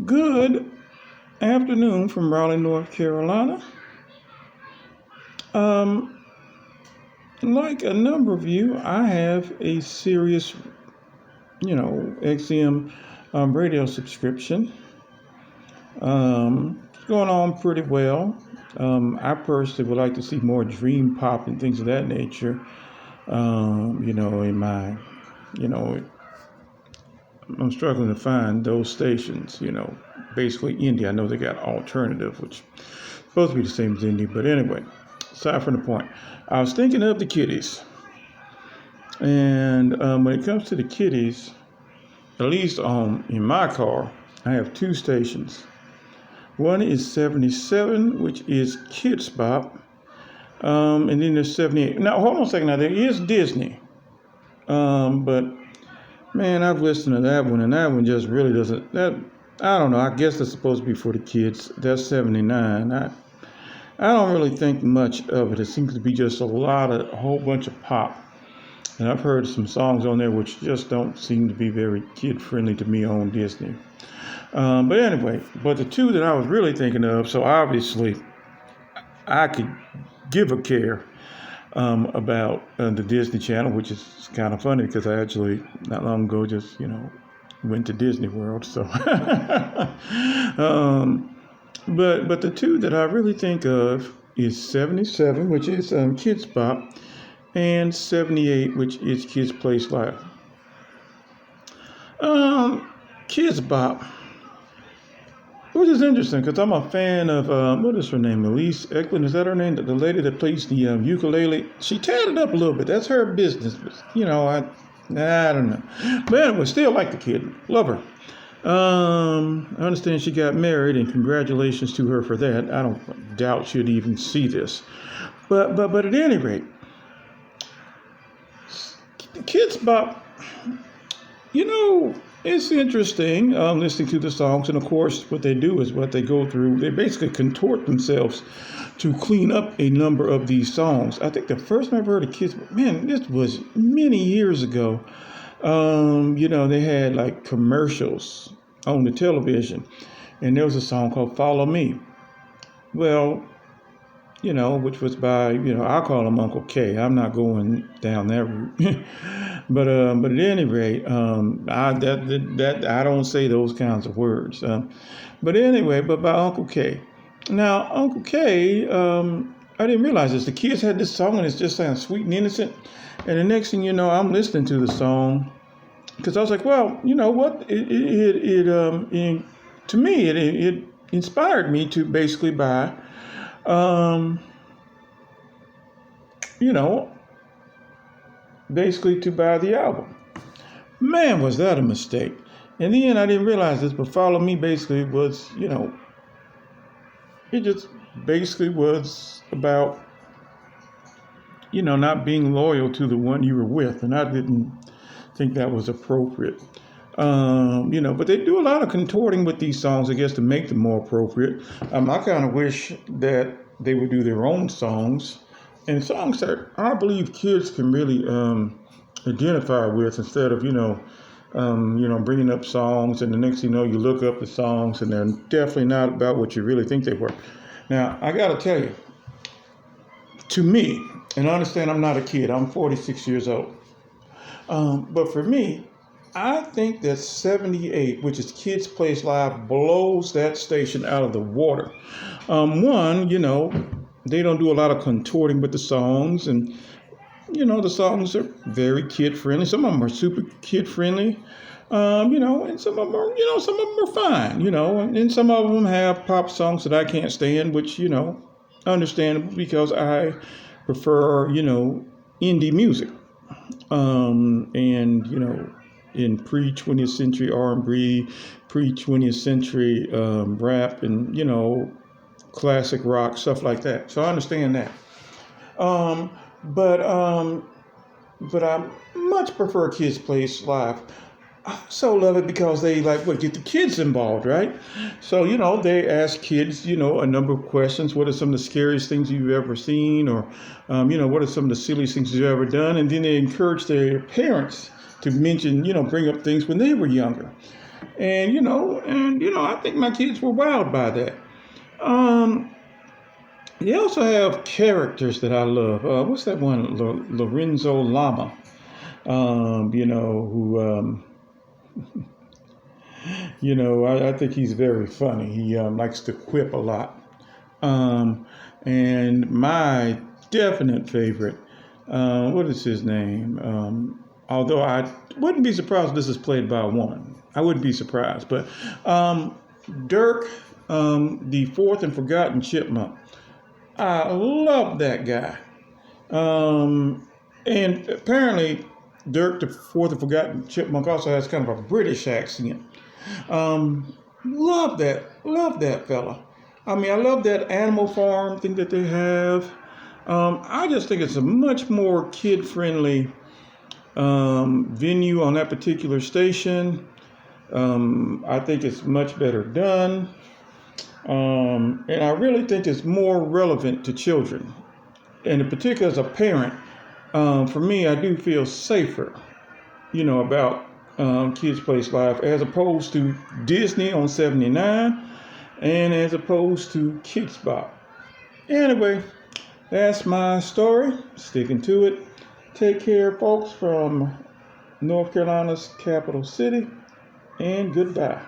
Good afternoon from Raleigh, North Carolina. Um, like a number of you, I have a serious, XM radio subscription. It's going on pretty well. I personally would like to see more dream pop and things of that nature. In my, you know, I'm struggling to find those stations. Basically indie. I know they got alternative, which is supposed to be the same as indie, but anyway, aside from the point, I was thinking of the kiddies, and when it comes to the kiddies, at least in my car, I have two stations. One is 77, which is Kids Bop, and then there's 78. Now, hold on a second. Now, there is Disney, but man, I've listened to that one, and that one just really doesn't. I don't know. I guess that's supposed to be for the kids. That's 79. I don't really think much of it. It seems to be just a whole bunch of pop. And I've heard some songs on there which just don't seem to be very kid friendly to me on Disney. But anyway, the two that I was really thinking of, so obviously I could give a care about the Disney Channel, which is kind of funny because I actually not long ago just went to Disney World. So, but the two that I really think of is 77, which is Kids Bop, and 78, which is Kids Place Live. Kids Bop, which is interesting because I'm a fan of, what is her name? Elise Eklund, is that her name? The lady that plays the ukulele. She tatted up a little bit. That's her business. But, I don't know. But anyway, still like the kid. Love her. I understand she got married, and congratulations to her for that. I don't doubt she'd even see this. But at any rate, Kids Bop, it's interesting listening to the songs. And of course, what they do is what they go through. They basically contort themselves to clean up a number of these songs. I think the first time I heard of Kids, man, this was many years ago. They had like commercials on the television, and there was a song called Follow Me. Well, which was by, I call him Uncle K. I'm not going down that route. but at any rate, I don't say those kinds of words. But anyway, but by Uncle K. Now, Uncle K, I didn't realize this. The kids had this song, and it just sounds sweet and innocent. And the next thing you know, I'm listening to the song because I was like, well, you know what? To me, it inspired me to basically buy. You know, basically to buy the album. Man, was that a mistake. In the end, I didn't realize this, but Follow Me basically was, it just basically was about, not being loyal to the one you were with. And I didn't think that was appropriate. But they do a lot of contorting with these songs, I guess, to make them more appropriate. I kind of wish that they would do their own songs and songs that I believe kids can really identify with instead of, bringing up songs and the next thing you know, you look up the songs and they're definitely not about what you really think they were. Now, I got to tell you, to me, and I understand I'm not a kid, I'm 46 years old. But for me, I think that 78, which is Kids Place Live, blows that station out of the water. They don't do a lot of contorting with the songs, and the songs are very kid friendly. Some of them are super kid friendly, and some of them are, some of them are fine, and some of them have pop songs that I can't stand, which, understandable because I prefer, indie music, in pre-20th century R&B, pre-20th century rap, and classic rock, stuff like that. So I understand that. But I much prefer Kids Place Live. I so love it because they get the kids involved, right? So, they ask kids, a number of questions. What are some of the scariest things you've ever seen? Or, what are some of the silliest things you've ever done? And then they encourage their parents to mention, bring up things when they were younger. And I think my kids were wowed by that. Um, they also have characters that I love. What's that one? Lorenzo Lama. Who I think he's very funny. He likes to quip a lot. Um, and my definite favorite, what is his name? Although I wouldn't be surprised if this is played by a woman. I wouldn't be surprised. But Dirk, the fourth and forgotten chipmunk. I love that guy. And apparently, Dirk, the fourth and forgotten chipmunk, also has kind of a British accent. Love that fella. I mean, I love that animal farm thing that they have. I just think it's a much more kid-friendly venue on that particular station. I think it's much better done. And I really think it's more relevant to children. And in particular, as a parent, for me, I do feel safer, about Kids Place Live as opposed to Disney on 79 and as opposed to Kids Bop. Anyway, that's my story. Sticking to it. Take care, folks, from North Carolina's capital city, and goodbye.